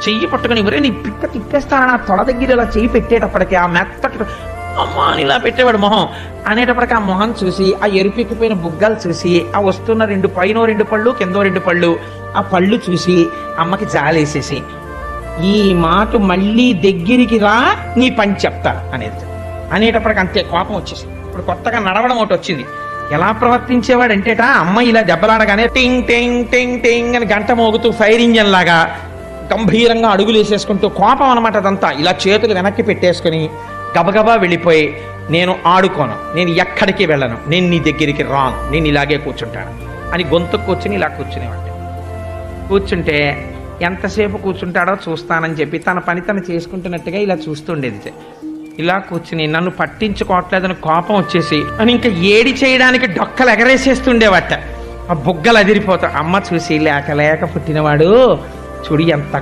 చెయ్యి పట్టుకుని ఎవరే నీ పిక్క తిప్పేస్తానని ఆ తొడ దగ్గర ఇలా చెయ్యి పెట్టేటప్పటికి ఆ మెత్తటి అమ్మా అని ఇలా పెట్టేవాడు మొహం అనేటప్పటికి ఆ మొహం చూసి ఆ ఎరుపెక్కిపోయిన బుగ్గలు చూసి ఆ వస్తున్న పైన 2 పళ్ళు కింద 2 పళ్ళు ఆ పళ్ళు చూసి అమ్మకి జాలేసేసి ఈ మాట మళ్ళీ దగ్గరికి రా నీ పని చెప్తా అనేటప్పటికి అంతే కోపం వచ్చేసి ఇప్పుడు కొత్తగా నడవడం ఒకటి వచ్చింది. ఎలా ప్రవర్తించేవాడు అంటేట అమ్మ ఇలా దెబ్బలాడగానే టింగ్ టింగ్ టింగ్ టింగ్ అని గంట మోగుతూ ఫైర్ ఇంజన్ లాగా గంభీరంగా అడుగులు వేసేసుకుంటూ కోపం అనమాట అదంతా. ఇలా చేతులు వెనక్కి పెట్టేసుకుని గబగబా వెళ్ళిపోయి నేను ఆడుకోను, నేను ఎక్కడికి వెళ్ళను, నేను నీ దగ్గరికి రాను, నేను ఇలాగే కూర్చుంటాను అని గొంతు కూర్చుని ఇలా కూర్చునేవాడు. కూర్చుంటే ఎంతసేపు కూర్చుంటాడో చూస్తానని చెప్పి తన పని తను చేసుకుంటున్నట్టుగా ఇలా చూస్తుండేది. ఇలా కూర్చుని నన్ను పట్టించుకోవట్లేదని కోపం వచ్చేసి అని ఇంకా ఏడి చేయడానికి డొక్కలు ఎగరేసేస్తుండేవట. ఆ బుగ్గలు అదిరిపోతా. అమ్మ చూసి లేక లేక పుట్టినవాడు చూడు ఎంత